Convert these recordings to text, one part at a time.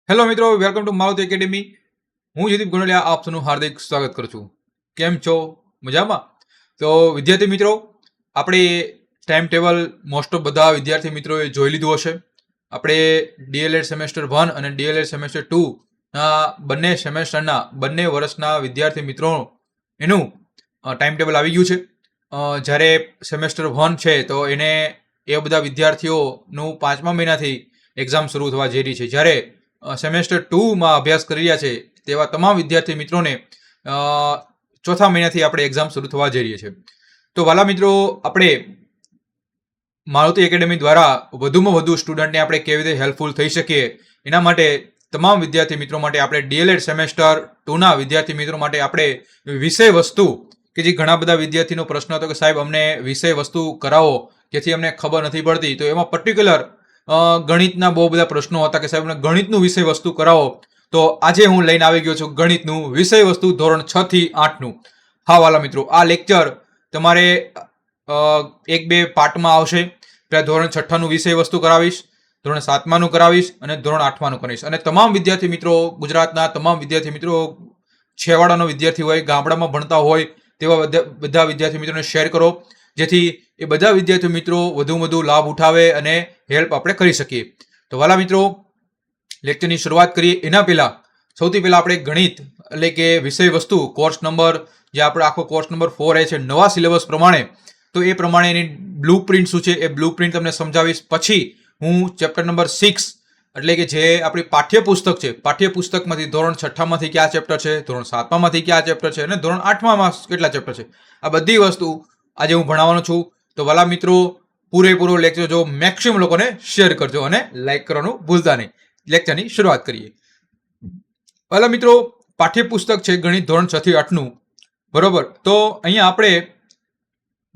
Hello મિત્રો, welcome to Maruti academy. હું જયદીપ ગોંડલિયા આપ સૌનું હાર્દિક સ્વાગત કરું છું. કેમ છો? મજામાં? તો વિદ્યાર્થી મિત્રો, આપણે ટાઈમ ટેબલ મોસ્ટ ઓફ બધા વિદ્યાર્થી મિત્રોએ જોઈ લીધું હશે. આપણે ડીએલએડ સેમેસ્ટર 1 અને ડીએલએડ સેમેસ્ટર 2 ના બંને સેમેસ્ટરના બંને વર્ષના વિદ્યાર્થી મિત્રો એનું ટાઈમ ટેબલ આવી ગયું છે. જ્યારે સેમેસ્ટર 1 છે તો એને એ બધા વિદ્યાર્થીઓનું 5મા મહિનાથી એક્ઝામ શરૂ થવા જઈ રહી છે. જ્યારે સેમેસ્ટર 2માં અભ્યાસ કરી રહ્યા છે તેવા તમામ વિદ્યાર્થી મિત્રોને ચોથા મહિનાથી આપણે એક્ઝામ શરૂ થવા જઈ રહી છે. તો વાલા મિત્રો, આપણે મારુતિ એકેડેમી દ્વારા વધુમાં વધુ સ્ટુડન્ટને આપણે કેવી રીતે હેલ્પફુલ થઈ શકીએ એના માટે તમામ વિદ્યાર્થી મિત્રો માટે આપણે ડીએલએડ સેમેસ્ટર 2ના વિદ્યાર્થી મિત્રો માટે આપણે વિષય વસ્તુ કે જે ઘણા બધા વિદ્યાર્થીનો પ્રશ્ન હતો કે સાહેબ અમને વિષય વસ્તુ કરાવો જેથી અમને ખબર નથી પડતી, તો એમાં પર્ટિક્યુલર ગણિતના બહુ બધા પ્રશ્નો હતા કે સાહેબ અમને ગણિતનું વિષય વસ્તુ કરાવો. તો આજે હું લઈને આવી ગયો છું ગણિતનું વિષય વસ્તુ ધોરણ 6 થી 8નું. હા વાલા મિત્રો, આ લેક્ચર તમારે 1-2 પાર્ટમાં આવશે. પહેલા ધોરણ 6નું વિષય વસ્તુ કરાવીશ, ધોરણ 7માનું કરાવીશ અને ધોરણ 8માનું કરીશ. અને તમામ વિદ્યાર્થી મિત્રો, ગુજરાતના તમામ વિદ્યાર્થી મિત્રો, છેવાડાનો વિદ્યાર્થી હોય, ગામડામાં ભણતા હોય તેવા બધા વિદ્યાર્થી મિત્રોને શેર કરો, જેથી એ બધા વિદ્યાર્થી મિત્રો વધુ વધુ લાભ ઉઠાવે અને હેલ્પ આપણે કરી શકીએ. તો વાલા મિત્રો, લેક્ચરની શરૂઆત કરીએ એના પહેલા સૌથી પહેલા આપણે ગણિત એટલે કે વિષય વસ્તુ કોર્સ નંબર, જે આપણે આખો કોર્સ નંબર 4 છે નવા સિલેબસ પ્રમાણે, તો એ પ્રમાણે એની બ્લુ પ્રિન્ટ શું છે એ બ્લુ પ્રિન્ટ તમને સમજાવીશ. પછી હું ચેપ્ટર નંબર 6 એટલે કે જે આપણી પાઠ્યપુસ્તક છે, પાઠ્યપુસ્તકમાંથી ધોરણ 6માંથી કયા ચેપ્ટર છે, ધોરણ 7માંથી કયા ચેપ્ટર છે અને ધોરણ 8માં કેટલા ચેપ્ટર છે, આ બધી વસ્તુ આજે હું ભણાવવાનો છું. તો વાલા મિત્રો, પૂરેપૂરો લેક્ચર જો મેક્સિમમ લોકોને શેર કરજો અને લાઈક કરવાનું ભૂલતા નહીં. લેક્ચરની શરૂઆત કરીએ. વાલા મિત્રો, પાઠ્યપુસ્તક છે ગણિત ધોરણ 6 થી 8નું, બરોબર. તો અહીંયા આપણે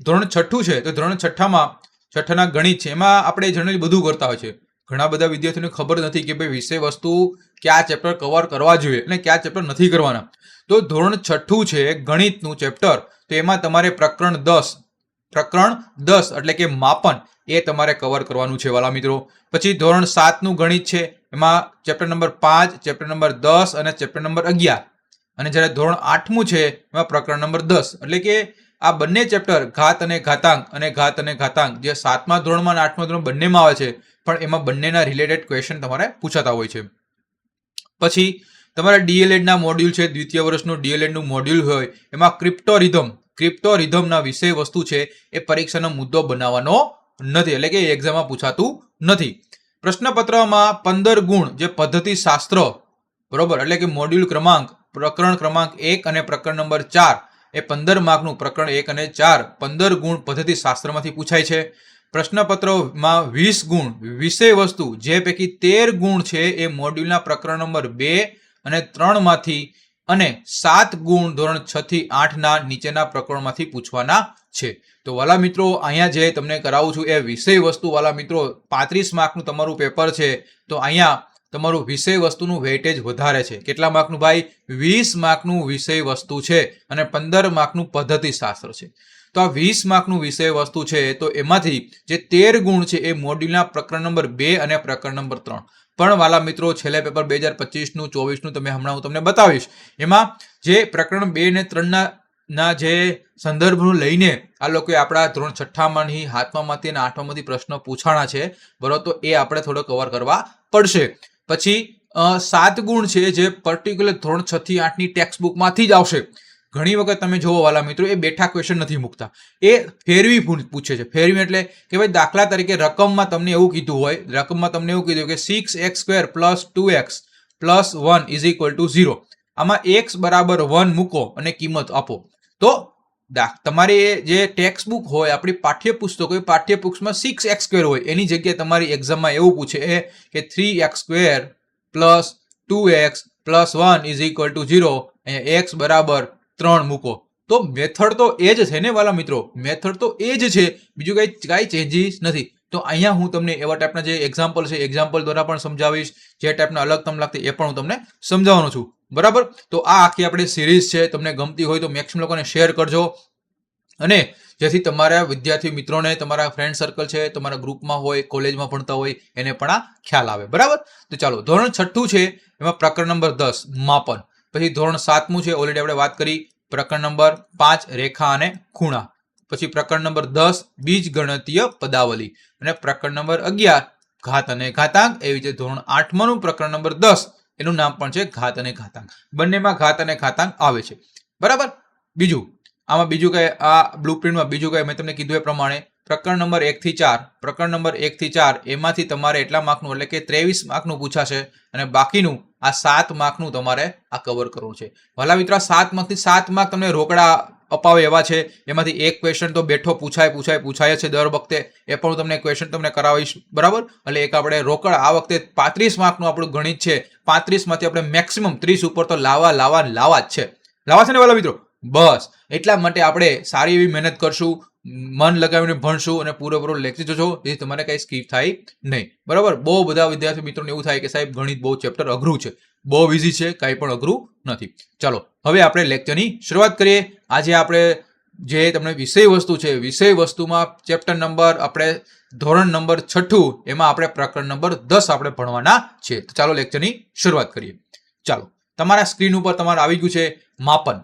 ધોરણ 6 છે તો ધોરણ 6ના ગણિત છે, એમાં આપણે જનરલી બધું કરતા હોય છે. ઘણા બધા વિદ્યાર્થીઓને ખબર નથી કે ભાઈ વિષય વસ્તુ કયા ચેપ્ટર કવર કરવા જોઈએ અને કયા ચેપ્ટર નથી કરવાના. તો ધોરણ 6 છે ગણિતનું ચેપ્ટર, તો એમાં તમારે પ્રકરણ 10 એટલે કે માપન એ તમારે કવર કરવાનું છે વાલા મિત્રો. પછી ધોરણ 7નું ગણિત છે, એમાં ચેપ્ટર નંબર 5, ચેપ્ટર નંબર 10 અને ચેપ્ટર નંબર 11. અને જ્યારે ધોરણ 8મું છે એમાં પ્રકરણ નંબર 10. એટલે કે આ બંને ચેપ્ટર ઘાત અને ઘાતાંક જે 7મા ધોરણમાં અને 8મા ધોરણ બંનેમાં આવે છે, પણ એમાં બંનેના રિલેટેડ ક્વેશ્ચન તમારે પૂછાતા હોય છે. પછી તમારા ડીએલએડના મોડ્યુલ છે, દ્વિતીય વર્ષનું ડીએલએડનું મોડ્યુલ હોય, એમાં ક્રિપ્ટોરિધમના વિષય વસ્તુ છે એ પરીક્ષાનો મુદ્દો બનાવવાનો નથી, એટલે કે એક્ઝામમાં પૂછાતું નથી. પ્રશ્નપત્રમાં 15 ગુણ જે પદ્ધતિ શાસ્ત્ર, બરોબર, એટલે કે મોડ્યુલ ક્રમાંક પ્રકરણ ક્રમાંક 1 અને પ્રકરણ નંબર 4 એ 15 માર્કનું પ્રકરણ 1 અને 4 15 ગુણ પદ્ધતિ શાસ્ત્રમાંથી પૂછાય છે. પ્રશ્નપત્રમાં 20 ગુણ વિષય વસ્તુ, જે પૈકી 13 ગુણ છે એ મોડ્યુલના પ્રકરણ નંબર 2 અને 3માંથી અને 7 ગુણ ધોરણ 6 થી 8ના નીચેના પ્રકરણમાંથી પૂછવાના છે. તો વાલા મિત્રો, અહીંયા જે તમને કરાવું છું એ વિષય વસ્તુ વાલા મિત્રો 35 માર્કનું તમારું પેપર છે. તો અહીંયા તમારું વિષય વસ્તુનું વેઇટેજ વધારે છે. કેટલા માર્કનું ભાઈ? 20 માર્કનું વિષય વસ્તુ છે અને 15 માર્કનું પદ્ધતિ શાસ્ત્ર છે. તો આ 20 માર્કનું વિષય વસ્તુ છે, તો એમાંથી જે 13 ગુણ છે એ મોડ્યુલના પ્રકરણ નંબર 2 અને પ્રકરણ નંબર 3. પણ વાલા મિત્રો, છેલ્લે પેપર 2025નું 24નું હું તમને બતાવીશ. એમાં જે પ્રકરણ 2 અને 3ના જે સંદર્ભનું લઈને આ લોકોએ આપણા ધોરણ 6માંથી 7માંથી અને 8માંથી પ્રશ્નો પૂછાણા છે, બરોબર, તો એ આપણે થોડો કવર કરવા પડશે. પછી 7 ગુણ છે જે પર્ટિક્યુલર ધોરણ 6 થી 8ની ટેક્સ્ટ બુકમાંથી જ આવશે. ઘણી વખત તમે જોવો વાલા મિત્રો, એ બેઠા ક્વેશ્ચન નથી મૂકતા, એ ફેરવી પૂછે છે. ફેરવી એટલે કે ભાઈ દાખલા તરીકે રકમમાં તમને એવું કીધું હોય, કે 6x² + 2x + 1 = 0. આમાં x બરાબર 1 મૂકો અને કિંમત આપો. તો તમારી જે ટેક્સ્ટ બુક હોય, આપણી પાઠ્યપુસ્તક હોય, પાઠ્યપુસ્તકમાં 6x² હોય, એની જગ્યાએ તમારી એક્ઝામમાં એવું પૂછે કે 3x² + 2x + 1 = 0. અહીંયા x બરાબર 3 મૂકો. તો મેથડ તો એ જ છે ને વાલા મિત્રો, મેથડ તો એ જ છે, બીજું કાંઈ ચેન્જીસ નથી. તો અહીંયા હું તમને એવા ટાઈપના જે એક્ઝામ્પલ છે, એક્ઝામ્પલ દ્વારા પણ સમજાવીશ, જે ટાઈપના અલગ તમને લાગતી એ પણ હું તમને સમજાવવાનો છું, બરાબર. તો આ આખી આપણી સિરીઝ છે, તમને ગમતી હોય તો મેક્સિમમ લોકોને શેર કરજો. અને જેથી તમારા વિદ્યાર્થી મિત્રોને, તમારા ફ્રેન્ડ સર્કલ છે, તમારા ગ્રુપમાં હોય, કોલેજમાં ભણતા હોય, એને પણ આ ખ્યાલ આવે. બરાબર. તો ચાલો, ધોરણ 6 છે એમાં પ્રકરણ નંબર 10 માપન. પછી ધોરણ 7 છે, ઓલરેડી આપણે વાત કરી. પ્રકરણ નંબર 5 રેખા અને ખૂણા. પછી પ્રકરણ નંબર 10 બીજ ગણિતીય પદાવલી. અને પ્રકરણ નંબર 11 ઘાત અને ઘાતાંક. એવી રીતે ધોરણ 8નું પ્રકરણ નંબર 10 એનું નામ પણ છે ઘાત અને ઘાતાંક. બંનેમાં ઘાત અને ઘાતાંક આવે છે. બરાબર. બીજું આમાં બીજું કઈ આ બ્લુપ્રિન્ટમાં બીજું કઈ મેં તમને કીધું એ પ્રમાણે પ્રકરણ નંબર 1 થી 4 પ્રકરણ નંબર 1 થી 4 એમાંથી તમારે એટલા માર્કનું એટલે કે 23 માર્કનું પૂછાશે અને બાકીનું આ 7 માર્કનું તમારે આ કવર કરવું છે. ભલા મિત્રો 7 માર્કથી 7 માર્ક તમને રોકડા અપાવે એવા છે. એમાંથી એક ક્વેશ્ચન તો બેઠો પૂછાય છે દર વખતે. એ પણ હું તમને ક્વેશ્ચન તમને કરાવીશ. બરાબર. એટલે એક આપણે રોકડ આ વખતે 35 માર્કનું આપણું ગણિત છે. 35 માંથી આપણે મેક્સિમમ 30 ઉપર તો લાવવા જ છે. લાવવા છે ને વાલા મિત્રો? બસ એટલા માટે આપણે સારી એવી મહેનત કરશું, મન લગાવીને ભણશું અને પૂરેપૂરો લેક્ચર જોજો, જેથી તમારે કઈ સ્કીપ થાય નહીં. બરાબર. બહુ બધા વિદ્યાર્થી મિત્રોને એવું થાય કે સાહેબ ગણિત બહુ ચેપ્ટર અઘરું છે. બહુ ઇઝી છે, કાંઈ પણ અઘરું નથી. ચાલો હવે આપણે લેક્ચરની શરૂઆત કરીએ. આજે આપણે જે તમને વિષય વસ્તુ છે, વિષય વસ્તુમાં ચેપ્ટર નંબર આપણે ધોરણ નંબર 6 એમાં આપણે પ્રકરણ નંબર 10 આપણે ભણવાના છે. તો ચાલો લેક્ચરની શરૂઆત કરીએ. ચાલો, તમારા સ્ક્રીન ઉપર તમારે આવી ગયું છે માપન.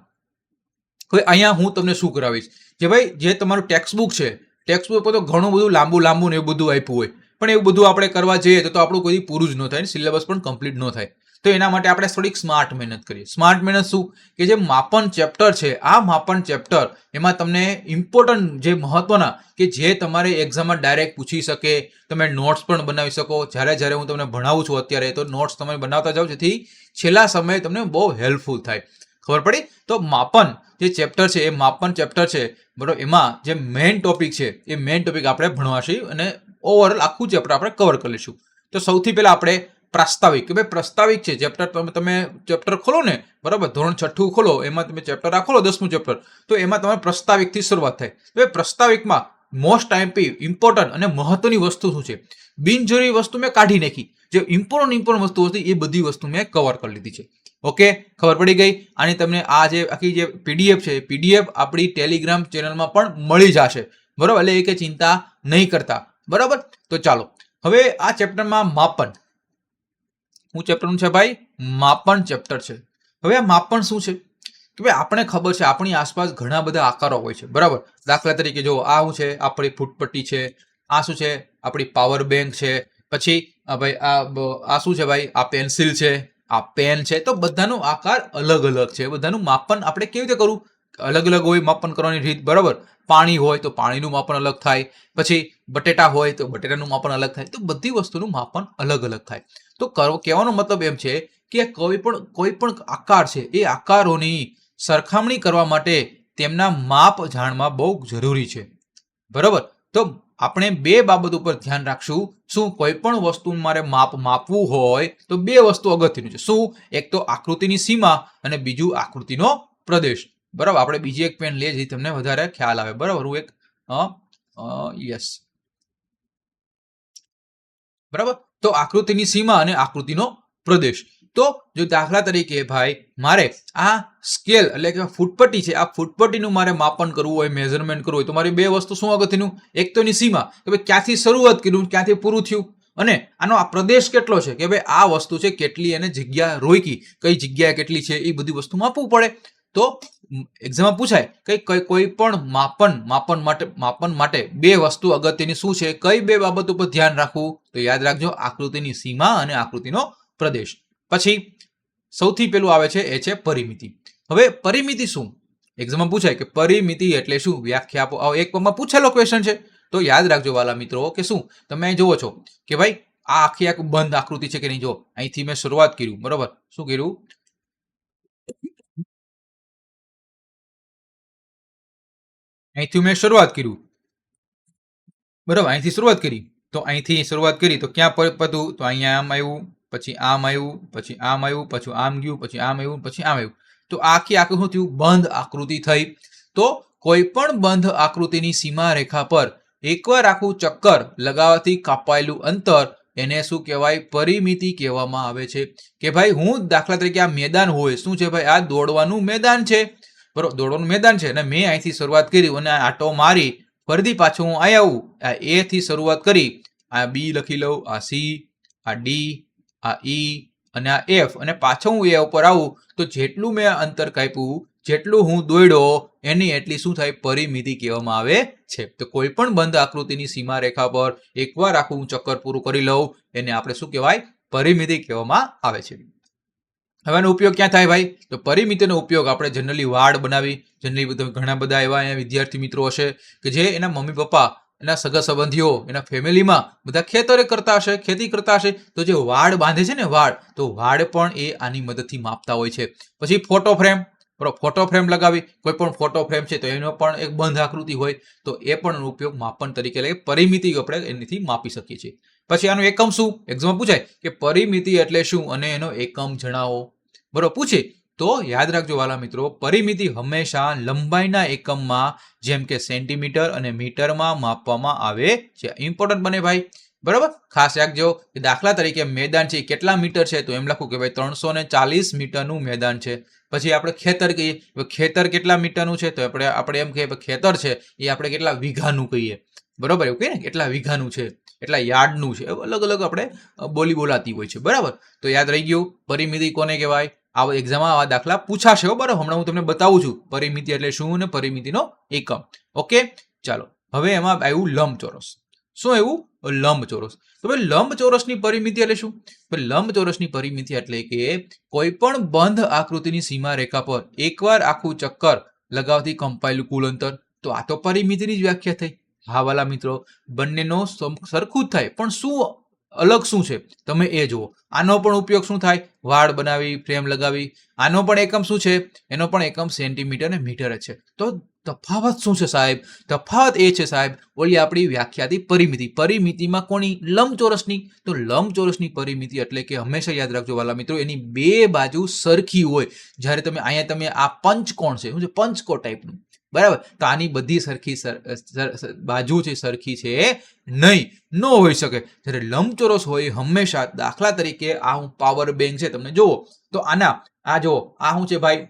હવે અહીંયા હું તમને શું કરાવીશ કે ભાઈ જે તમારું ટેક્સ્ટ બુક છે, ટેક્સ્ટ બુક પર તો ઘણું બધું લાંબુ ને એવું બધું આપ્યું હોય, પણ એવું બધું આપણે કરવા જઈએ તો આપણું કોઈ પૂરું જ ન થાય, સિલેબસ પણ કમ્પ્લીટ ન થાય. તો એના માટે આપણે થોડીક સ્માર્ટ મહેનત કરીએ. સ્માર્ટ મહેનત શું કે જે માપન ચેપ્ટર છે, આ માપન ચેપ્ટર એમાં તમને ઇમ્પોર્ટન્ટ જે મહત્વના કે જે તમારે એક્ઝામમાં ડાયરેક્ટ પૂછી શકે, તમે નોટ્સ પણ બનાવી શકો. જ્યારે હું તમને ભણાવું છું અત્યારે તો નોટ્સ તમે બનાવતા જાઓ, જેથી છેલ્લા સમયે તમને બહુ હેલ્પફુલ થાય. ખબર પડી? તો માપન જે ચેપ્ટર છે એ માપન ચેપ્ટર છે. બરોબર. એમાં જે મેઇન ટોપિક છે એ મેઇન ટોપિક આપણે ભણવાશે અને ઓવરઓલ આખું ચેપ્ટર આપણે કવર કરી લઈશું. તો સૌથી પહેલા આપણે પ્રાસ્તાવિક કે ભાઈ પ્રસ્તાવિક છે ચેપ્ટર. તમે ચેપ્ટર ખોલો ને, બરાબર, ધોરણ 6 ખોલો, એમાં તમે ચેપ્ટર આ ખોલો 10મું ચેપ્ટર, તો એમાં તમારે પ્રસ્તાવિકથી શરૂઆત થાય. તો એ પ્રસ્તાવિકમાં મોસ્ટ ઇમ્પોર્ટન્ટ અને મહત્વની વસ્તુ શું છે, બિનજરૂરી વસ્તુ મેં કાઢી નાખી. જે ઇમ્પોર્ટન્ટ વસ્તુ હતી એ બધી વસ્તુ મેં કવર કરી લીધી છે. ઓકે, ખબર પડી ગઈ. આની તમને આ જે આખી જે પીડીએફ છે, પીડીએફ આપણી ટેલિગ્રામ ચેનલમાં પણ મળી જશે. બરાબર. એટલે એ કે ચિંતા નહીં કરતા. બરાબર. તો ચાલો હવે આ ચેપ્ટરમાં માપન, શું ચેપ્ટરનું છે ભાઈ? માપન ચેપ્ટર છે. હવે આ માપન શું છે કે ભાઈ આપણે ખબર છે આપણી આસપાસ ઘણા બધા આકારો હોય છે. બરાબર. દાખલા તરીકે જો આ શું છે, આપણી ફૂટપટ્ટી છે, આ શું છે, આપણી પાવર બેંક છે, પછી ભાઈ આ શું છે ભાઈ, આ પેન્સિલ છે, આ પેન છે. તો બધાનો આકાર અલગ અલગ છે. બધાનું માપન આપણે કેવી રીતે કરવું? અલગ અલગ હોય માપન કરવાની રીત. બરાબર. પાણી હોય તો પાણીનું માપન અલગ થાય, પછી બટેટા હોય તો બટેટાનું માપન અલગ થાય. તો બધી વસ્તુનું માપન અલગ અલગ થાય. તો કહેવાનો મતલબ એમ છે કે કોઈ પણ આકાર છે એ આકારોની સરખામણી કરવા માટે તેમના માપ જાણવા બહુ જરૂરી છે. બરાબર. તો આપણે બે બાબત ઉપર ધ્યાન રાખશું. શું? કોઈ પણ વસ્તુ મારે માપવું હોય તો બે વસ્તુ અગત્યની છે. શું? એક તો આકૃતિની સીમા અને બીજું આકૃતિનો પ્રદેશ. બરાબર. આપણે બીજી એક પેન લઈએ જેથી તમને વધારે ખ્યાલ આવે. બરાબર. હું એક યસ, બરાબર. તો આકૃતિની સીમા અને આકૃતિનો પ્રદેશ. તો જો દાખલા તરીકે ભાઈ મારે આ સ્કેલ એટલે કે ફૂટપટ્ટી છે, આ ફૂટપટ્ટીનું મારે માપન કરવું હોય, મેઝરમેન્ટ કરવું હોય, તો મારી બે વસ્તુ શું અગત્યનું? એક તો એની સીમા કે ભાઈ ક્યાંથી શરૂઆત કર્યું, ક્યાંથી પૂરું થયું, અને આનો આ પ્રદેશ કેટલો છે કે ભાઈ આ વસ્તુ છે કેટલી એને જગ્યા રોકી, કઈ જગ્યાએ કેટલી છે, એ બધી વસ્તુ માપવું પડે. તો એક્ઝામમાં પૂછાય કે કોઈ પણ માપન માટે બે વસ્તુ અગત્યની શું છે, કઈ બે બાબત ઉપર ધ્યાન રાખવું? તો યાદ રાખજો, આકૃતિની સીમા અને આકૃતિનો પ્રદેશ. પછી સૌથી પહેલું આવે છે એ છે પરિમિતિ. હવે પરિમિતિ શું? એક્ઝામમાં પૂછાય કે પરિમિતિ એટલે શું, વ્યાખ્યા આપો. એક પગમાં પૂછેલો ક્વેશ્ચન છે. તો યાદ રાખજો વાલા મિત્રો કે શું તમે જોવો છો કે ભાઈ આ આખી બંધ આકૃતિ છે કે નહીં. જો અહીંથી મેં શરૂઆત કર્યું. બરોબર. શું કર્યું? અહીંથી મેં શરૂઆત કર્યું. બરાબર. અહીંથી શરૂઆત કરી. તો અહીંથી શરૂઆત કરી તો ક્યાં પતું? તો અહીંયા આમ આવ્યું, પછી આમ આવ્યું, પછી આમ આવ્યું, પછી આમ ગયું, પછી આમ આવ્યું, પછી આમ આવ્યું. તો આખી શું થયું? બંધ આકૃતિ થઈ. તો કોઈ પણ બંધ આકૃતિની સીમા રેખા પર એકવાર આખું ચક્કર લગાવવાથી કાપાયેલું અંતર એને શું કહેવાય? પરિમિતિ કહેવામાં આવે છે. કે ભાઈ હું દાખલા તરીકે આ મેદાન હોય, શું છે ભાઈ? આ દોડવાનું મેદાન છે. બરોબર, દોડવાનું મેદાન છે અને મેં અહીંથી શરૂઆત કરી અને આટો મારી ફરીથી પાછું હું અહીં આવું, આ એ થી શરૂઆત કરી, આ બી લખી લઉં, આ સી, આ ડી, આ ઈ અને આ એફ અને પાછો હું એ ઉપર આવું તો જેટલું મેં અંતર કાપ્યું, જેટલું હું દોડ્યો એની એટલી શું થાય, પરિમિતિ કહેવામાં આવે છે. તો કોઈ પણ બંધ આકૃતિની સીમા રેખા પર એકવાર આખું હું ચક્કર પૂરું કરી લઉં એને આપણે શું કહેવાય, પરિમિતિ કહેવામાં આવે છે. હવે એનો ઉપયોગ ક્યાં થાય ભાઈ, તો પરિમિતિનો ઉપયોગ આપણે જનરલી વાડ બનાવી, જનરલી ઘણા બધા એવા વિદ્યાર્થી મિત્રો હશે કે જે એના મમ્મી પપ્પા, એના સગા સંબંધીઓ, એના ફેમિલીમાં બધા ખેતરે કરતા હશે, ખેતી કરતા હશે, તો જે વાડ બાંધે છે ને વાડ, તો વાડ પણ એ આની મદદથી માપતા હોય છે. પછી ફોટો ફ્રેમ, ફોટો ફ્રેમ લગાવી, કોઈ પણ ફોટો ફ્રેમ છે તો એનો પણ એક બંધ આકૃતિ હોય તો એ પણ ઉપયોગ માપન તરીકે, એટલે પરિમિતિ આપણે એનાથી માપી શકીએ છીએ. પછી આનું એકમ શું, એક્ઝામમાં પૂછાય કે પરિમિતિ એટલે શું અને એનો એકમ જણાવો, બરોબર પૂછે તો યાદ રાખજો વાલા મિત્રો, પરિમિતિ હંમેશા લંબાઈના એકમમાં જેમ કે સેન્ટીમીટર અને મીટરમાં માપવામાં આવે છે. ઇમ્પોર્ટન્ટ બને ભાઈ, બરાબર, ખાસ રાખજો કે દાખલા તરીકે મેદાન છે કેટલા મીટર છે, તો એમ લખું કે ભાઈ 340 મીટરનું મેદાન છે. પછી આપણે ખેતર કહીએ, ખેતર કેટલા મીટરનું છે, તો આપણે એમ કહીએ ખેતર છે એ આપણે કેટલા વીઘાનું કહીએ, બરોબર, એવું કહીએ ને કેટલા વીઘાનું છે, એટલા યાર્ડનું છે, અલગ અલગ આપણે બોલી બોલાતી હોય છે. બરાબર, તો યાદ રહી ગયું પરિમિતિ કોને કહેવાય. આવા એક્ઝામમાં આવા દાખલા પૂછાશે, બરાબર, હમણાં હું તમને બતાવું છું પરિમિતિ એટલે શું અને પરિમિતિનો એકમ. ઓકે, ચાલો હવે એમાં આવ્યું લંબચોરસ. શું એવું, લંબચોરસ. તો ભાઈ લંબચોરસની પરિમિતિ એટલે શું, લંબચોરસની પરિમિતિ એટલે કે કોઈ પણ બંધ આકૃતિની સીમા રેખા પર એકવાર આખું ચક્કર લગાવતી કંપાયેલું કુલ અંતર. તો આ તો પરિમિતિની જ વ્યાખ્યા થઈ. હા વાલા મિત્રો, બંનેનો સરખું જ થાય પણ શું અલગ શું છે તમે એ જુઓ. આનો પણ ઉપયોગ શું થાય, વાડ બનાવી, ફ્રેમ લગાવી. આનો પણ એકમ શું છે, એનો પણ એકમ સેન્ટીમીટર અને મીટર જ છે. તો તફાવત શું છે સાહેબ, તફાવત એ છે સાહેબ ઓલી આપણી વ્યાખ્યાથી પરિમિતિ, પરિમિતિમાં કોની, લંબચોરસની. તો લંબચોરસની પરિમિતિ એટલે કે હંમેશા યાદ રાખજો વાલા મિત્રો, એની બે બાજુ સરખી હોય. જ્યારે તમે અહીંયા તમે આ પંચકોણ છે, શું છે, પંચકોણ ટાઈપનું, બરાબર, તો આની બધી સરખી બાજુ છે સરખી છે નહીં, ન હોઈ શકે. જ્યારે લંબચોરસ હોય હંમેશા, દાખલા તરીકે આ હું પાવર બેંક છે તમને જુઓ તો આના આ જુઓ, આ શું છે ભાઈ,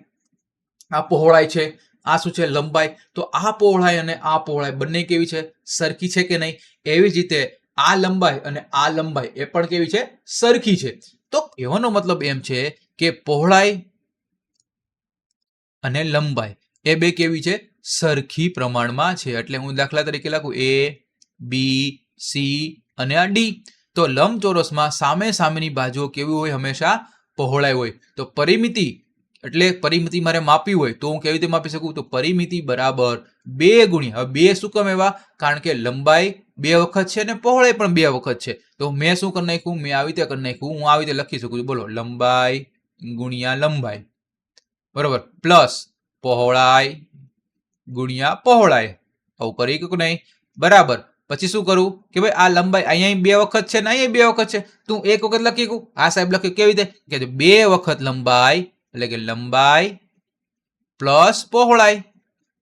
આ પહોળાઈ છે, આ શું છે લંબાઈ. તો આ પહોળાઈ અને આ પહોળાઈ બંને કેવી છે, સરખી છે કે નહીં. એવી જ રીતે આ લંબાઈ અને આ લંબાઈ એ પણ કેવી છે, સરખી છે. તો કહેવાનો મતલબ એમ છે કે પહોળાઈ અને લંબાઈ એ બે કેવી છે, સરખી પ્રમાણમાં છે. એટલે હું દાખલા તરીકે લખું એ બી સી અને આ ડી. તો લંબચોરસમાં સામે સામેની બાજુઓ કેવી હોય, હંમેશા પહોળાઈ હોય. તો પરિમિતિ એટલે પરિમિતિ મારે માપી હોય તો હું કેવી રીતે માપી શકું, તો પરિમિતિ બરાબર 2 ગુણ્યા, હવે 2 શું કેમ એવા, કારણ કે લંબાઈ 2 વખત છે અને પહોળાઈ પણ 2 વખત છે. તો મેં શું કરી નાખ્યું, મેં આવી રીતે કરી નાખ્યું, હું આવી રીતે લખી શકું છું, બોલો, લંબાઈ ગુણ્યા લંબાઈ, બરોબર, પ્લસ પહોળાઈ ગુણ્યા પહોળાઈ. આવું કરી કે નહીં, બરાબર. પછી શું કરું કે ભાઈ આ લંબાઈ અહીંયા 2 વખત છે ને અહીંયા 2 વખત છે, તું એક વખત લખી શકું. આ સાહેબ લખ્યું કેવી રીતે કે 2 વખત લંબાઈ એટલે કે લંબાઈ પ્લસ પહોળાઈ.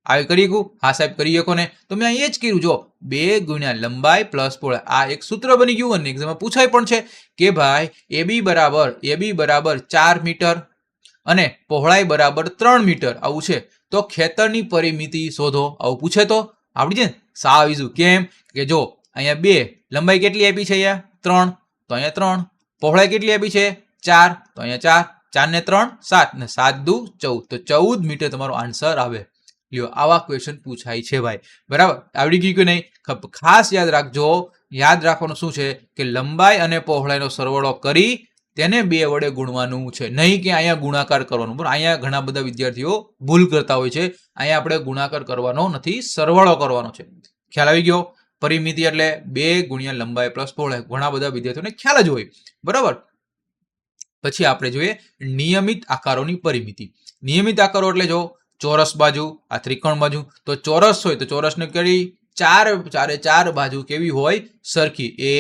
આવી કરી શકું, હા સાહેબ કરી શકો ને. તો મેં અહીં એ જ કર્યું, જો 2 ગુણ્યા લંબાઈ પ્લસ પહોળાઈ, આ એક સૂત્ર બની ગયું અને એક્ઝામમાં પૂછાય પણ છે કે ભાઈ એબી બરાબર 4 મીટર અને પહોળાઈ બરાબર 3 મીટર આવું છે. તો ખેતરની પરિમિતિ શોધો, આવું પૂછે તો આવડી જાય ને, સાવ ઈઝી. કેમ કે જો અહીંયા 2, લંબાઈ કેટલી આપી છે, અહીંયા 3, તો અહીંયા 3, પહોળાઈ કેટલી આપી છે 4, તો અહીંયા 4 ને 3 7 ને 7 દુ 14, તો 14 મીટર તમારો આન્સર આવે. લ્યો, આવા ક્વેશ્ચન પૂછાય છે ભાઈ, બરાબર. આવડી ગયું કે નહીં, ખાસ યાદ રાખજો. યાદ રાખવાનું શું છે કે લંબાઈ અને પહોળાઈનો સરવાળો કરી તેને 2 વડે ગુણવાનું છે, નહીં કે અહીંયા ગુણાકાર કરવાનો. પણ અહીંયા ઘણા બધા વિદ્યાર્થીઓ ભૂલ કરતા હોય છે. અહીંયા આપણે ગુણાકાર કરવાનો નથી, સરવાળો કરવાનો છે. ખ્યાલ આવી ગયો. પરિમિતિ એટલે 2 ગુણ્યા લંબાઈ પ્લસ પહોળાઈ, ઘણા બધા વિદ્યાર્થીઓને ખ્યાલ જ હોય, બરાબર. પછી આપણે જોઈએ નિયમિત આકારોની પરિમિતિ. નિયમિત આકારો એટલે જો ચોરસ બાજુ, આ ત્રિકોણ બાજુ. તો ચોરસ હોય તો ચોરસને કેવી, ચારે બાજુ કેવી હોય, સરખી, એ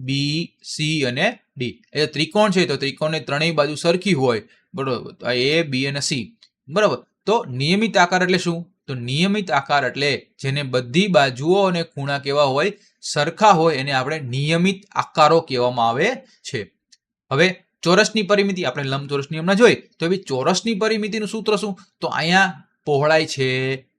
બી સી અને ડી. એ ત્રિકોણ છે તો ત્રિકોણની ત્રણેય બાજુ સરખી હોય, બરોબર, એ બી અને સી, બરાબર. તો નિયમિત આકાર એટલે શું, તો નિયમિત આકાર એટલે જેને બધી બાજુઓ અને ખૂણા કેવા હોય, સરખા હોય, એને આપણે નિયમિત આકારો કહેવામાં આવે છે. હવે ચોરસની પરિમિતિ આપણે લંબચોરસની હમણાં જોઈ, તો હવે ચોરસની પરિમિતિનું સૂત્ર શું, તો અહીંયા પહોળાઈ છે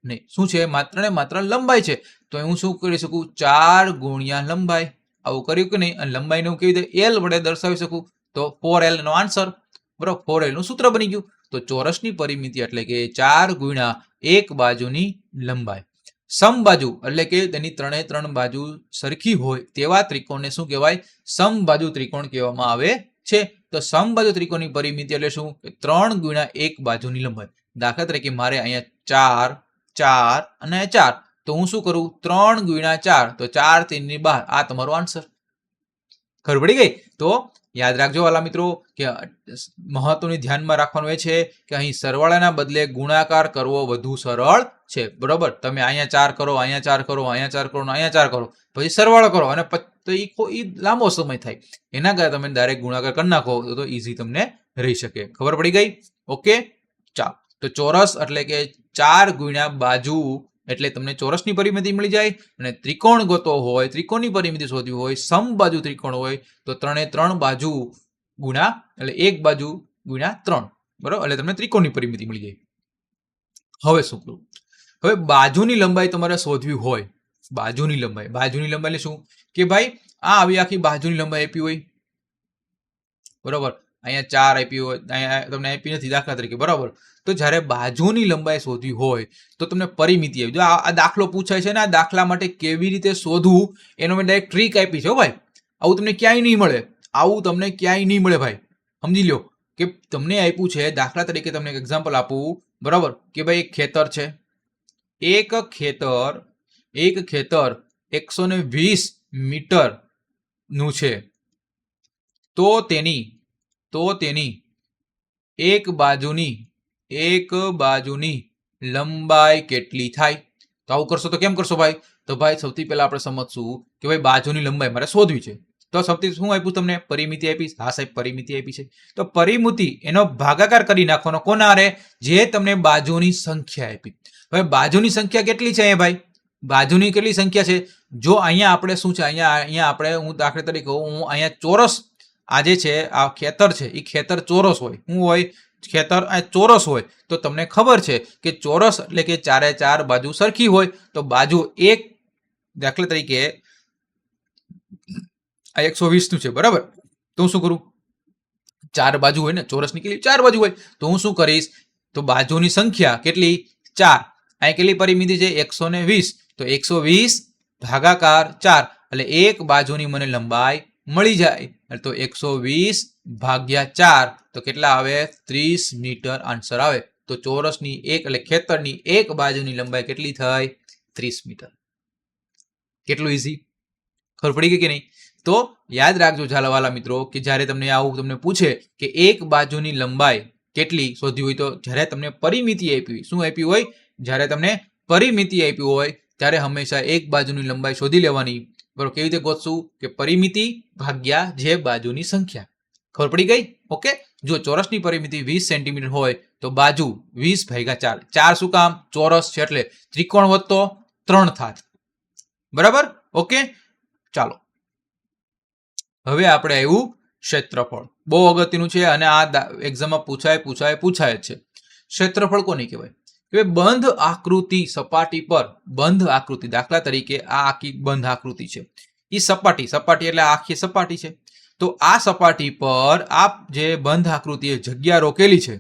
નહીં. શું છે? માત્ર ને માત્ર લંબાઈ છે. તો હું શું કરી શકું? 4 ગુણ્યા લંબાઈ. આવું કર્યું કે નહીં? અને લંબાઈને હું કેવી રીતે એલ વડે દર્શાવી શકું? તો 4L નો આન્સર. બરોબર, 4L નું સૂત્ર બની ગયું. તો ચોરસની પરિમિતિ એટલે કે 4 ગુણ્યા એક બાજુની લંબાઈ. સમબાજુ એટલે કે તેની ત્રણે ત્રણ બાજુ સરખી હોય તેવા ત્રિકોણને શું કહેવાય? સમબાજુ ત્રિકોણ કહેવામાં આવે છે. તો સમબાજુ ત્રિકોણની પરિમિતિ એટલે શું? 3 ગુણ્યા એક બાજુની લંબાઈ. દાખલા તરીકે મારે અહીંયા 4, 4 અને 4. તો હું શું કરું? 3 ગુણ્યા 4, તો 4 3 ની 12. આ તમારો આન્સર. ખબર પડી ગઈ? તો યાદ રાખજો વાલા મિત્રો કે મહત્વની ધ્યાનમાં રાખવાનું એ છે કે અહીં સરવાળાના બદલે ગુણાકાર કરવો વધુ સરળ છે. બરોબર, તમે અહીંયા 4 કરો, અહીંયા 4 કરો, અહીંયા 4 કરો, અહીંયા 4 કરો, પછી સરવાળો કરો અને એ લાંબો સમય થાય. એના કરતા તમે ડાયરેક્ટ ગુણાકાર કરી નાખો તો ઈઝી તમને રહી શકે. ખબર પડી ગઈ? ઓકે, ચાલો. તો ચોરસ એટલે કે 4 ગુણ્યા બાજુ એટલે તમને ચોરસની પરિમિતિ મળી જાય. અને ત્રિકોણ ગોતો હોય, ત્રિકોણની પરિમિતિ શોધવી હોય, સમબાજુ ત્રિકોણ હોય તો 3 બાજુ ગુણ્યા એટલે એક બાજુ ગુણ્યા 3. બરોબર, એટલે તમને ત્રિકોણની પરિમિતિ મળી જાય. હવે શું કરું? હવે બાજુની લંબાઈ તમારે શોધવી હોય, બાજુની લંબાઈ એટલે શું કે ભાઈ આ આવી આખી બાજુની લંબાઈ આપી હોય. બરોબર, અહીંયા 4 આપી હોય, અહીંયા તમને આપી નથી દાખલા તરીકે. બરાબર, તો જ્યારે બાજુની લંબાઈ શોધવી હોય તો તમને પરિમિતિ આવી. જો આ દાખલો પૂછાય છે ને, આ દાખલા માટે કેવી રીતે શોધવું એનો મેં ડાયરેક્ટ ટ્રીક આપી છે ભાઈ. આવું તમને ક્યાંય નહીં મળે, આવું તમને ક્યાંય નહીં મળે ભાઈ. સમજી લો કે તમને આપ્યું છે, દાખલા તરીકે તમને એક એક્ઝામ્પલ આપું. બરાબર, કે ભાઈ એક ખેતર છે, એક ખેતર 120 મીટર નું છે. તો તેની એક બાજુની લંબાઈ કેટલી થાય? તો આવું કરશો તો કેમ કરશો ભાઈ? તો ભાઈ સૌથી પહેલા આપણે સમજશું કે ભાઈ બાજુની લંબાઈ મારે શોધવી છે. તો સૌથી શું આપ્યું તમને? પરિમિતિ આપી. હા સાહેબ, પરિમિતિ આપી છે. તો પરિમિતિ એનો ભાગાકાર કરી નાખવાનો કોના હારે? જે તમને બાજુની સંખ્યા આપી. હવે બાજુની સંખ્યા કેટલી છે અહીંયા ભાઈ? બાજુની કેટલી સંખ્યા છે? જો અહીંયા આપણે શું છે, અહીંયા આપણે હું દાખલા તરીકે હું અહીંયા ચોરસ, આ જે છે આ ખેતર છે એ ખેતર ચોરસ હોય. શું હોય? ખેતર ચોરસ હોય. તો તમને ખબર છે કે ચોરસ એટલે કે 4 બાજુ સરખી હોય. તો બાજુ એક દાખલા તરીકે આ 120 નું છે. બરાબર, તો હું શું કરું? 4 બાજુ હોય ને, ચોરસની કેટલી 4 બાજુ હોય. તો હું શું કરીશ? તો બાજુની સંખ્યા કેટલી? 4. અહીં કેટલી પરિમિતિ છે? 120. તો 120 ભાગાકાર 4 એટલે એક બાજુની મને લંબાઈ મળી જાય. તો 120 ભાગ્યા 4 તો કેટલા આવે? 30 મીટર આન્સર આવે. તો ચોરસની એક એટલે ખેતરની એક બાજુની લંબાઈ કેટલી થઈ? 30 મીટર. કેટલું ઈઝી? ખબર પડી ગઈ કે નહીં? તો યાદ રાખજો ઝાલાવાલા મિત્રો કે જ્યારે તમને આવું તમને પૂછે કે એક બાજુની લંબાઈ કેટલી શોધવી હોય, તો જ્યારે તમને પરિમિતિ આપી હોય, શું આપી હોય? જ્યારે તમને પરિમિતિ આપી હોય ત્યારે હંમેશા એક બાજુની લંબાઈ શોધી લેવાની. બરોબર, કેવી રીતે ગોતશું? કે પરિમિતિ ભાગ્યા જે બાજુની સંખ્યા. ખબર પડી ગઈ? ઓકે, જો ચોરસની પરિમિતિ 20 સેન્ટીમીટર હોય તો બાજુ 20 ભાગ્યા 4. 4 શું કામ? ચોરસ છે એટલે ત્રિકોણ વધતો 3 થાત. બરાબર, ઓકે, ચાલો. હવે આપણે આવ્યું ક્ષેત્રફળ. બહુ અગત્યનું છે અને આ એક્ઝામમાં પૂછાય જ છે. ક્ષેત્રફળ કોને કહેવાય? કે બંધ આકૃતિ સપાટી પર, બંધ આકૃતિ, દાખલા તરીકે આ આખી બંધ આકૃતિ છે, એ સપાટી એટલે આખી સપાટી છે. તો આ સપાટી પર આ જે બંધ આકૃતિએ જગ્યા રોકેલી છે,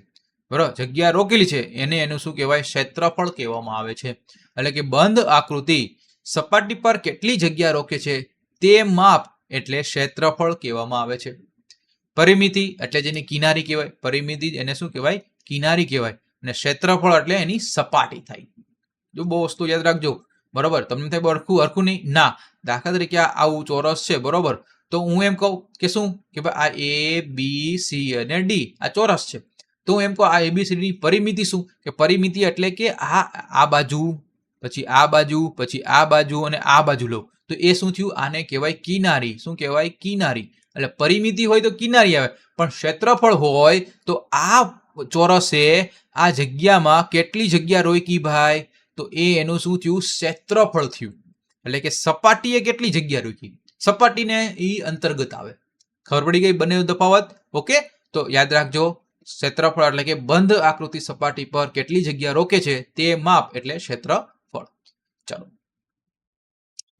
બરાબર, જગ્યા રોકેલી છે એનું શું કહેવાય? ક્ષેત્રફળ કહેવામાં આવે છે. એટલે કે બંધ આકૃતિ સપાટી પર કેટલી જગ્યા રોકે છે તે માપ એટલે ક્ષેત્રફળ કહેવામાં આવે છે. પરિમિતિ એટલે જેની કિનારી કહેવાય, પરિમિતિ એને શું કહેવાય? કિનારી કહેવાય. અને ક્ષેત્રફળ એટલે એની સપાટી થાય. જો બહુ વસ્તુ યાદ રાખજો. બરોબર, તમને થાય હરખું નહીં ના. દાખલા તરીકે આવું ચોરસ છે. બરોબર, તો હું એમ કહું કે શું કે ભાઈ આ A, B, C અને D આ ચોરસ છે. તો હું એમ કહું આ ABCD ની પરિમિતિ શું? કે પરિમિતિ એટલે કે આ બાજુ, પછી આ બાજુ, પછી આ બાજુ અને આ બાજુ લો તો એ શું થયું? આને કહેવાય કિનારી. શું કહેવાય? કિનારી. એટલે પરિમિતિ હોય તો કિનારી આવે, પણ ક્ષેત્રફળ હોય તો આ ચોરસે આ જગ્યામાં કેટલી જગ્યા રોકી ભાઈ? તો એ એનું શું થયું? ક્ષેત્રફળ થયું. એટલે કે સપાટીએ કેટલી જગ્યા રોકી, સપાટીને એ અંતર્ગત આવે. ખબર પડી ગઈ બંને તફાવત? ઓકે, તો યાદ રાખજો ક્ષેત્રફળ એટલે કે બંધ આકૃતિ સપાટી પર કેટલી જગ્યા રોકે છે તે માપ એટલે ક્ષેત્રફળ. ચાલો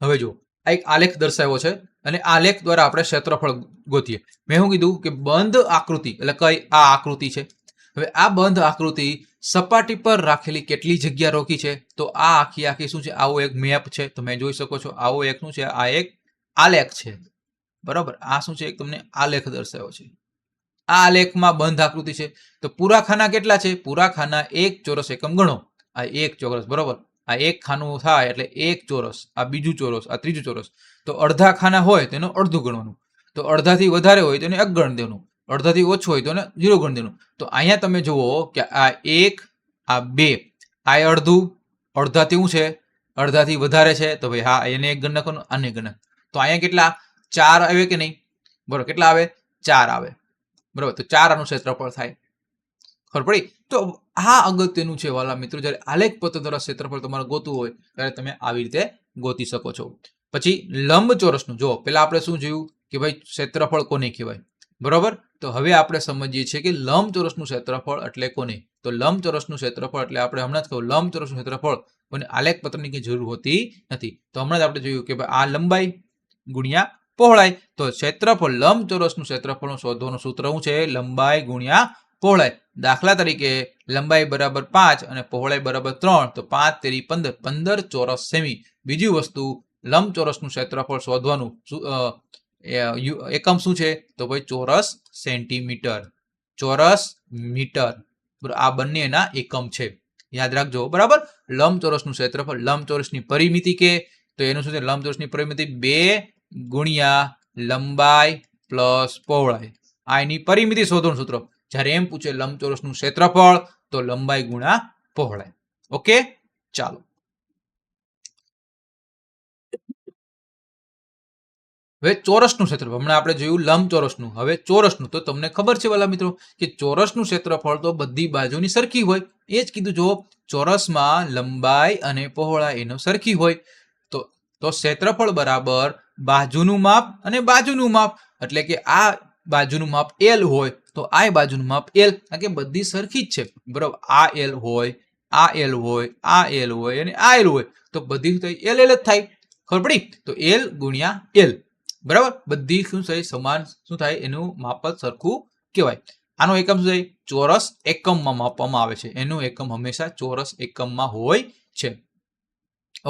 હવે જો આ એક આલેખ દર્શાવ્યો છે અને આલેખ દ્વારા આપણે ક્ષેત્રફળ ગોતીએ. મેં શું કીધું કે બંધ આકૃતિ એટલે કઈ આ આકૃતિ છે. હવે આ બંધ આકૃતિ સપાટી પર રાખેલી કેટલી જગ્યા રોકી છે તો આ આખી શું છે આવો એક મેપ છે. તમે જોઈ શકો છો આવો એક શું છે આ એક આલેખ છે. બરાબર આ શું છે એક તમને આલેખ દર્શાવ્યો છે. આ આલેખમાં બંધ આકૃતિ છે તો પૂરા ખાના કેટલા છે? પૂરા ખાના 1 ચોરસ એકમ ગણો. આ 1 ચોરસ બરોબર. આ એક ખાનું થાય એટલે 1 ચોરસ, આ બીજું ચોરસ, આ ત્રીજું ચોરસ. તો અડધા ખાના હોય તો એનું અડધું ગણવાનું. તો અડધાથી વધારે હોય તો એને 1 ગણ દેવાનું. અડધાથી ઓછું હોય તો એને 0 ગણ દેવાનું. તો અહીંયા તમે જુઓ કે આ 1, આ 2, આ અડધું, અડધાથી શું છે અડધાથી વધારે છે તો ભાઈ હા એને 1 ગણ નાખવાનું, આને ગણ નાખ. તો અહીંયા કેટલા 4 આવે કે નહીં? બરોબર કેટલા આવે? 4 આવે. બરોબર તો 4 આનું ક્ષેત્રફળ થાય. ખબર પડી? તો આ અગત્યનું છે વાલા મિત્રો. જ્યારે આલેખ પદ્ધતિ દ્વારા ક્ષેત્રફળ તમારે ગોતવું હોય ત્યારે તમે આવી રીતે ગોતી શકો છો. પછી લંબચોરસનું જો પેલા આપણે શું જોયું કે ભાઈ ક્ષેત્રફળ કોને કહેવાય? બરોબર તો હવે આપણે સમજીએ છીએ કે લંબચોરસનું ક્ષેત્રફળ એટલે કોને? તો લંબચોરસનું ક્ષેત્રફળ એટલે આપણે હમણાં જ કહ્યું લંબચોરસનું ક્ષેત્રફળ કોને આલેખ પત્રની કઈ જરૂર હોતી નથી. તો હમણાં જ આપણે જોયું કે ભાઈ આ લંબાઈ ગુણ્યા પહોળાઈ. તો ક્ષેત્રફળ લંબચોરસનું ક્ષેત્રફળ શોધવાનું સૂત્ર શું છે? લંબાઈ ગુણ્યા પહોળાઈ. દાખલા તરીકે લંબાઈ બરાબર 5 અને પહોળાઈ બરાબર 3 તો 5 તેરી 15, 15 ચોરસ સેમી. બીજી વસ્તુ લંબચોરસનું ક્ષેત્રફળ શોધવાનું એકમ શું છે? તો ભાઈ ચોરસ સેન્ટીમીટર, ચોરસ મીટર. આ બંનેના એકમ છે, યાદ રાખજો. બરાબર લંબચોરસનું ક્ષેત્રફળ, લંબચોરસની પરિમિતિ કે તો એનું શું છે? લંબચોરસની પરિમિતિ 2 ગુણ્યા લંબાઈ પ્લસ પહોળાઈ. આ એની પરિમિતિ શોધવાનું સૂત્ર. જ્યારે એમ પૂછે લંબચોરસનું ક્ષેત્રફળ તો લંબાઈ ગુણ્યા પહોળાઈ. ઓકે ચાલો હવે ચોરસનું ક્ષેત્રફળ. હમણાં આપણે જોયું લંબચોરસનું, હવે ચોરસનું. તો તમને ખબર છે વાલા મિત્રો કે ચોરસનું ક્ષેત્રફળ તો બધી બાજુની સરખી હોય. એ જ કીધું જો ચોરસમાં લંબાઈ અને પહોળાઈ એનો સરખી હોય તો ક્ષેત્રફળ બરાબર બાજુનું માપ અને બાજુનું માપ. એટલે કે આ બાજુનું માપ L હોય તો આ બાજુનું માપ L, કારણ કે બધી સરખી જ છે. બરાબર આ L હોય, આ L હોય, આ L હોય અને આ L હોય તો બધી L જ થાય. ખબર પડી? તો L ગુણ્યા L. બરાબર બધી શું થાય? સમાન શું થાય? એનું માપ જ સરખું કહેવાય. આનો એકમ શું થાય? ચોરસ એકમમાં માપવામાં આવે છે. એનું એકમ હંમેશા ચોરસ એકમમાં હોય છે.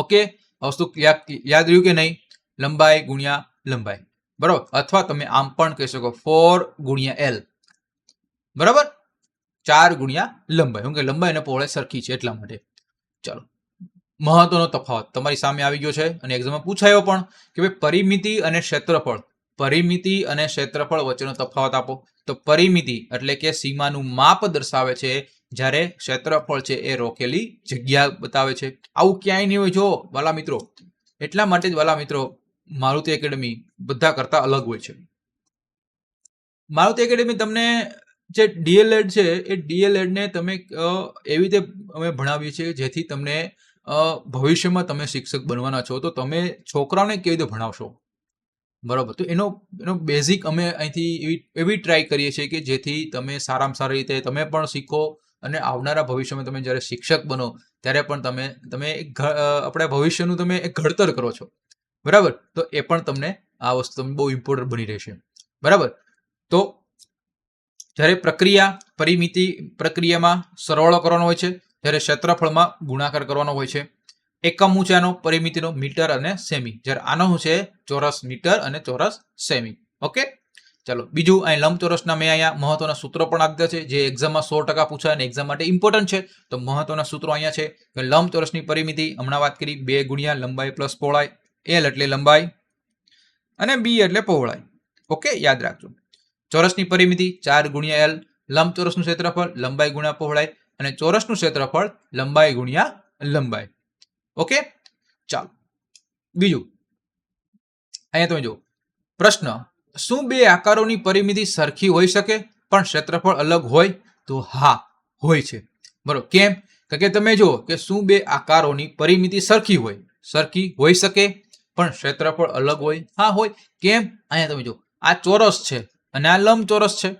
ઓકે વસ્તુ યાદ રહ્યું કે નહીં? લંબાઈ ગુણ્યા લંબાઈ. બરાબર અથવા તમે આમ પણ કહી શકો 4 ગુણ્યા L. બરાબર 4 ગુણ્યા લંબાઈ. શું કે લંબાઈ અને પહોળાઈ સરખી છે એટલા માટે. ચાલો મહત્વનો તફાવત તમારી સામે આવી ગયો છે અને એક્ઝામમાં પૂછાયો પણ કે ભાઈ પરિમિતિ અને ક્ષેત્રફળ, પરિમિતિ અને ક્ષેત્રફળ વચ્ચેનો તફાવત આપો. તો પરિમિતિ એટલે કે સીમાનું માપ દર્શાવે છે, જ્યારે ક્ષેત્રફળ છે એ રોકેલી જગ્યા બતાવે છે. આવું ક્યાંય નહીં હોય જો વાલા મિત્રો. એટલા માટે જ વાલા મિત્રો મારુતિ એકેડમી બધા કરતા અલગ હોય છે. મારુતિ એકેડમી તમને જે ડીએલએડ છે એ ડીએલએડ ને તમે એવી રીતે અમે ભણાવીએ છીએ જેથી તમને ભવિષ્યમાં તમે શિક્ષક બનવાના છો તો તમે છોકરાઓને કેવી રીતે ભણાવશો. બરાબર તો એનો બેઝિક અમે અહીંથી એવી ટ્રાય કરીએ છીએ કે જેથી તમે સારામાં સારી રીતે તમે પણ શીખો અને આવનારા ભવિષ્યમાં તમે જ્યારે શિક્ષક બનો ત્યારે પણ તમે આપણા ભવિષ્યનું તમે એક ઘડતર કરો છો. બરાબર તો એ પણ તમને આ વસ્તુ તમને બહુ ઇમ્પોર્ટન્ટ બની રહેશે. બરાબર તો જ્યારે પરિમિતિ પ્રક્રિયામાં સરવાળો કરવાનો હોય છે, જ્યારે ક્ષેત્રફળમાં ગુણાકાર કરવાનો હોય છે. એકમ શું છે આનો? પરિમિતિનો મીટર અને સેમી. જ્યારે આનો શું છે? ચોરસ મીટર અને ચોરસ સેમી. ઓકે ચાલો બીજું અહીં લંબચોરસના મેં અહીંયા મહત્વના સૂત્રો પણ આપી દીધા છે જે એક્ઝામમાં 100% પૂછાય અને એક્ઝામ માટે ઇમ્પોર્ટન્ટ છે. તો મહત્વના સૂત્રો અહીંયા છે કે લંબચોરસની પરિમિતિ હમણાં વાત કરી 2 ગુણ્યા લંબાઈ પ્લસ પહોળાઈ. L એટલે લંબાઈ અને B એટલે પહોળાઈ. ઓકે યાદ રાખજો. ચોરસની પરિમિતિ 4 ગુણ્યા L, લંબચોરસનું ક્ષેત્રફળ લંબાઈ ગુણ્યા પહોળાઈ અને ચોરસનું ક્ષેત્રફળ લંબાઈ ગુણ્યા લંબાઈ. ઓકે ચાલો બીજું અહીંયા તમે જુઓ પ્રશ્ન, શું બે આકારોની પરિમિતિ સરખી હોઈ શકે પણ ક્ષેત્રફળ અલગ હોય? તો હા હોય છે. બરોબર કેમ? કારણ કે તમે જુઓ કે શું બે આકારોની પરિમિતિ સરખી હોઈ શકે પણ ક્ષેત્રફળ અલગ હોય? હા હોય. કેમ? અહીંયા તમે જુઓ આ ચોરસ છે અને આ લંબચોરસ છે.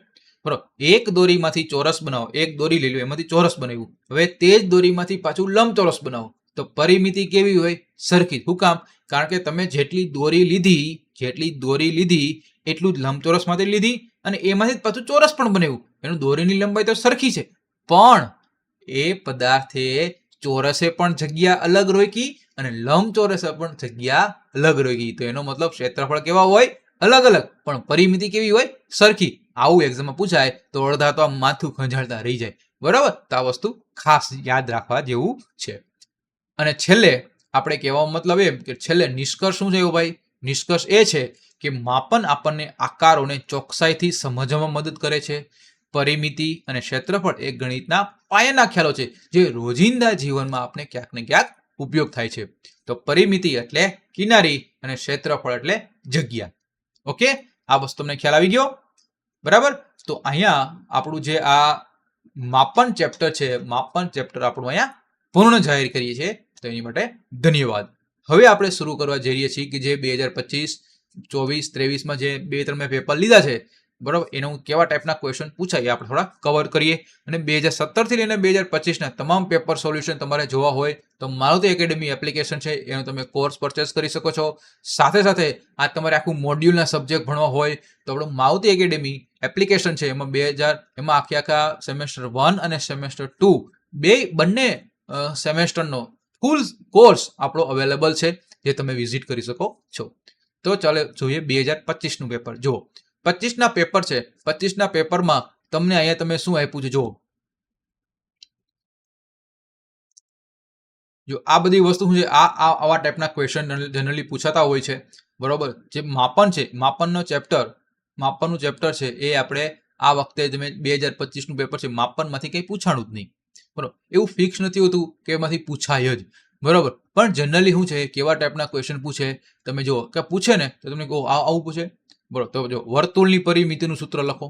બરોબર, એક દોરીમાંથી ચોરસ બનાવો, એક દોરી લઈ લો, એમાંથી ચોરસ બનાવ્યું, હવે તે જ દોરીમાંથી પાછું લંબચોરસ બનાવો, તો પરિમિતિ કેવી હોય? સરખી. શું કામ? કારણ કે તમે જેટલી દોરી લીધી એટલું જ લંબચોરસમાંથી લીધી અને એમાંથી પાછું ચોરસ પણ બનાવ્યું, એનું દોરીની લંબાઈ તો સરખી છે, પણ એ પદાર્થે ચોરસે પણ જગ્યા અલગ રોકી અને લંબચોરસે પણ જગ્યા અલગ રોકી, તો એનો મતલબ ક્ષેત્રફળ કેવા હોય? અલગ અલગ, પણ પરિમિતિ કેવી હોય? સરખી. આવું એક્ઝામમાં પૂછાય તો અડધા તો આમ માથું ખંજાળતા રહી જાય. બરાબર, તો આ વસ્તુ ખાસ યાદ રાખવા જેવું છે. અને છેલ્લે આપણે કહેવાનો મતલબ એમ કે છેલ્લે નિષ્કર્ષ શું છે ભાઈ? નિષ્કર્ષ એ છે કે માપન આપણને આકારોને ચોકસાઈથી સમજવામાં મદદ કરે છે. પરિમિતિ અને ક્ષેત્રફળ એ ગણિતના પાયાના ખ્યાલો છે જે રોજિંદા જીવનમાં આપણે ક્યાંક ને ક્યાંક ઉપયોગ થાય છે. તો પરિમિતિ એટલે કિનારી અને ક્ષેત્રફળ એટલે જગ્યા. ઓકે, આ વસ્તુ તમને ખ્યાલ આવી ગયો? બરાબર, તો અહીંયા આપણું જે આ માપન ચેપ્ટર છે, માપન ચેપ્ટર આપણું અહીંયા પૂર્ણ જાહેર કરીએ છીએ, તો એની માટે ધન્યવાદ. હવે આપણે શરૂ કરવા જઈ રહ્યા છીએ કે જે 2025, 24, 23માં જે 2-3 પેપર લીધા છે, બરાબર, એનું કેવા ટાઈપના ક્વેશ્ચન પૂછાય આપણે થોડા કવર કરીએ. અને 2017 થી લઈને 2025ના તમામ પેપર સોલ્યુશન તમારે જોવા હોય તો મારુતિ એકેડમી એપ્લિકેશન છે, એનો તમે કોર્સ પરચેસ કરી શકો છો. સાથે સાથે આ તમારે આખું મોડ્યુલના સબ્જેક્ટ ભણવા હોય તો આપણું મારુતિ એકેડમી એપ્લિકેશન છે, એમાં આખા સેમેસ્ટર 1 અને સેમેસ્ટર 2 બંને સેમેસ્ટરનો ફૂલ કોર્સ આપણો અવેલેબલ છે, જે તમે વિઝિટ કરી શકો છો. તો ચાલો જોઈએ 2025નું પેપર. જુઓ, 25ના પેપર છે. 25ના પેપરમાં તમને અહીંયા તમે શું આપ્યું છે? જો આ બધી વસ્તુ શું છે, આવા ટાઈપના ક્વેશ્ચન જનરલી પૂછાતા હોય છે. બરોબર, જે માપન છે, માપનનું ચેપ્ટર છે, એ આપણે આ વખતે તમે 2025નું પેપર છે, માપનમાંથી કંઈ પૂછાણું જ નહીં. બરોબર, એવું ફિક્સ નથી હોતું કે એમાંથી પૂછાય જ. બરોબર, પણ જનરલી શું છે, કેવા ટાઈપના ક્વેશ્ચન પૂછે તમે જુઓ કે પૂછે ને તો તમને કહો આવું પૂછે. બરોબર, તો જો વર્તુળની પરિમિતિનું સૂત્ર લખો.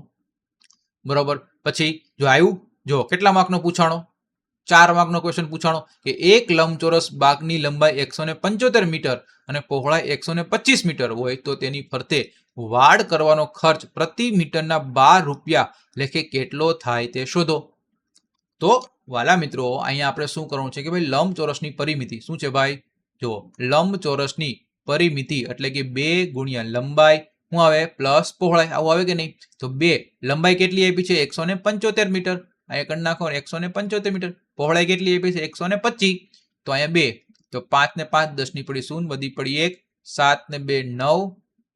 બરોબર, પછી જો આવ્યું, જો કેટલા માર્કનો પૂછાણો? 4 માર્કનો ક્વેશ્ચન પૂછાણો કે એક લંબચોરસ બાગની લંબાઈ 175 મીટર અને પહોળાઈ 125 મીટર હોય તો તેની ફરતે વાડ કરવાનો ખર્ચ પ્રતિ મીટરના 12 રૂપિયા લેખે કેટલો થાય તે શોધો. તો વાલા મિત્રો, અહીંયા આપણે શું કરવાનું છે કે ભાઈ લંબચોરસની પરિમિતિ શું છે ભાઈ? જો લંબચોરસની પરિમિતિ એટલે કે 2 ગુણ્યા લંબાઈ શું આવે? પ્લસ પહોળાઈ. આવું આવે કે નહીં? તો 2 લંબાઈ કેટલી આપી છે? 175 મીટર. અહીંયા કરી નાખો 175 મીટર. પહોળાઈ કેટલી આપી છે? 125. તો અહીંયા 2, તો 5 ને 5 10 ની પડી 0, વધી પડી 1, 7 ને 2 9,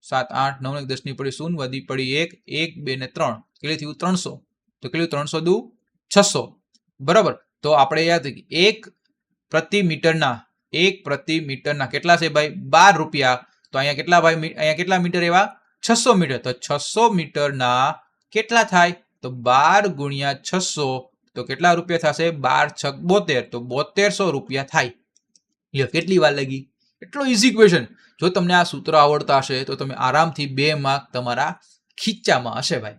7 8 9 ને 10 ની પડી 0, વધી પડી 1, 1 2 ને 3, કેટલી થયું? 300. તો કેટલું? 300 દુ 600. બરાબર, તો આપણે યાદ એક પ્રતિ મીટરના કેટલા છે ભાઈ? 12 રૂપિયા. તો અહીંયા કેટલા ભાઈ? અહીંયા કેટલા મીટર એવા? 600 મીટર. તો 600 મીટરના કેટલા થાય? તો 12 ગુણ્યા 600, તો કેટલા રૂપિયા થશે? 12 6 72, તો 7200 રૂપિયા થાય. કેટલી વાર લાગી? એટલો ઇઝી ક્વેશ્ચન. જો તમને આ સૂત્ર આવડતા હશે તો તમે આરામથી 2 માર્ક તમારા ખીચામાં હશે ભાઈ.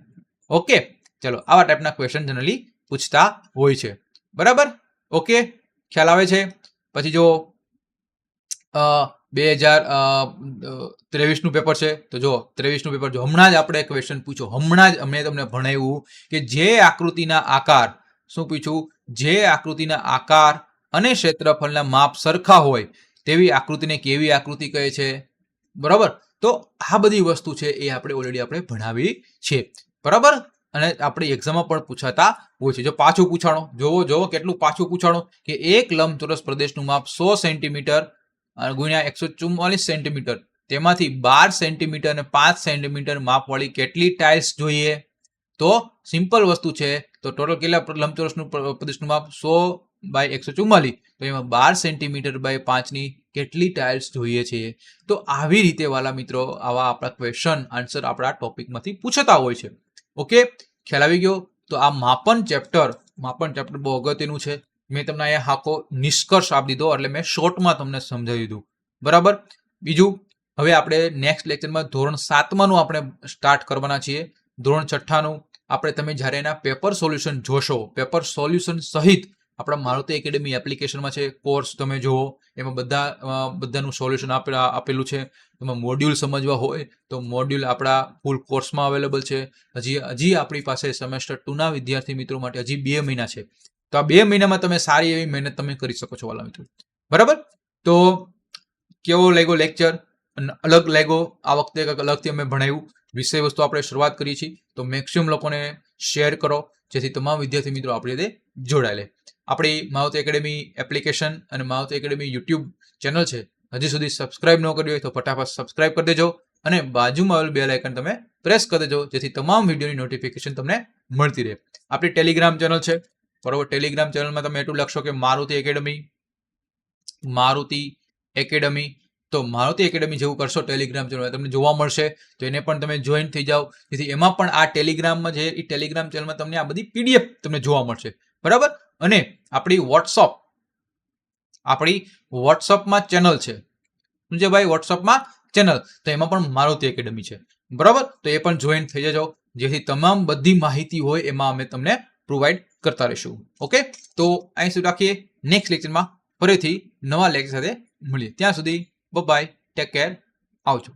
ઓકે, ચલો, આવા ટાઈપના ક્વેશ્ચન જનરલી પૂછતા હોય છે. બરાબર, ઓકે, ખ્યાલ આવે છે? પછી જો 2023નું પેપર છે, તો જો 23નું પેપર જો હમણાં જ આપણે ક્વેશ્ચન પૂછો, હમણાં જ અમે તમને ભણાવ્યું કે જે આકૃતિના આકાર શું પૂછ્યું? જે આકૃતિના આકાર અને ક્ષેત્રફળના માપ સરખા હોય તેવી આકૃતિને કેવી આકૃતિ કહે છે? બરાબર, તો આ બધી વસ્તુ છે એ આપણે ઓલરેડી ભણાવી છે. બરાબર, અને આપણે એક્ઝામમાં પણ પૂછાતા હોય છે. જો પાછું પૂછાણો, જોવો કેટલું પાછું પૂછાણો કે એક લંબચોરસ પ્રદેશનું માપ 100 સેન્ટીમીટર ગુણ્યા 144 સેન્ટીમીટર, તેમાંથી 12 સેન્ટીમીટર અને 5 સેન્ટીમીટર માપવાળી કેટલી ટાઇલ્સ જોઈએ? તો સિમ્પલ વસ્તુ છે. તો ટોટલ કેટલા લંબચોરસનું પ્રદેશનું માપ? 100/144, તો એમાં 12 સેન્ટીમીટર બાય 5ની કેટલી ટાઇલ્સ જોઈએ છે? તો આવી રીતે વાલા મિત્રો આવા આપણા ક્વેશ્ચન આન્સર આપણા ટોપિકમાંથી પૂછતા હોય છે. ઓકે, ખ્યાલ આવી ગયો? તો આ માપન ચેપ્ટર બહુ અગત્યનું છે. મેં તમને અહીંયા આખો નિષ્કર્ષ આપી દીધો, એટલે મેં શોર્ટમાં તમને સમજાવી દીધું. બરાબર, બીજું હવે આપણે નેક્સ્ટ લેક્ચરમાં ધોરણ 7માનું આપણે સ્ટાર્ટ કરવાના છીએ. ધોરણ 6નું આપણે તમે જ્યારે એના પેપર સોલ્યુશન જોશો, પેપર સોલ્યુશન સહિત આપણા મારુતિ એકેડમી એપ્લિકેશનમાં છે, કોર્સ તમે જુઓ, એમાં બધાનું સોલ્યુશન આપેલું છે. તમે મોડ્યુલ સમજવા હોય તો મોડ્યુલ આપણા ફૂલ કોર્સમાં અવેલેબલ છે. હજી આપણી પાસે સેમેસ્ટર 2ના વિદ્યાર્થી મિત્રો માટે હજી 2 મહિના છે. તો આ 2 મહિનામાં તમે સારી એવી મહેનત તમે કરી શકો છો વાલા મિત્રો. બરાબર? તો કેવો લાગ્યો લેક્ચર? અલગ લાગ્યો? આ વખતે કંઈક અલગથી અમે ભણાવ્યું, વિષય વસ્તુ આપણે શરૂઆત કરી છે. તો મેક્સિમમ લોકોને શેર કરો, જેથી તમામ વિદ્યાર્થી મિત્રો આપણી સાથે જોડાય લે. આપણી મારુતિ એકેડમી એપ્લિકેશન અને મારુતિ એકેડમી યુટ્યુબ ચેનલ છે, હજી સુધી સબસ્ક્રાઇબ ન કર્યું હોય તો ફટાફટ સબસ્ક્રાઇબ કરી દેજો અને બાજુમાં આવેલું બેલ આઇકન તમે પ્રેસ કરી દેજો, જેથી તમામ વિડીયોની નોટિફિકેશન તમને મળતી રહે. આપણી ટેલિગ્રામ ચેનલ છે, બરોબર? ટેલિગ્રામ ચેનલમાં તમે એટલું લખશો કે મારુતિ એકેડમી, તો મારુતિ એકેડમી જેવું કરશો ટેલિગ્રામ ચેનલ તમને જોવા મળશે. તો એને પણ તમે જોઈન થઈ જાઓ, જેથી એમાં પણ આ ટેલિગ્રામમાં જે એ ટેલિગ્રામ ચેનલમાં તમને આ બધી પીડીએફ તમને જોવા મળશે. બરાબર? અને આપણી વોટ્સઅપમાં ચેનલ છે, સમજે ભાઈ? વોટ્સઅપમાં ચેનલ, તો એમાં પણ મારુતિ એકેડમી છે. બરાબર? તો એ પણ જોઈન થઈ જજો, જેથી તમામ બધી માહિતી હોય એમાં અમે તમને પ્રોવાઈડ કરતા રહીશું. ઓકે? તો અહીં સુધી રાખીએ. નેક્સ્ટ લેક્ચરમાં ફરીથી નવા લેક્ચર સાથે મળીએ. ત્યાં સુધી બાય, ટેક કેર, આવજો.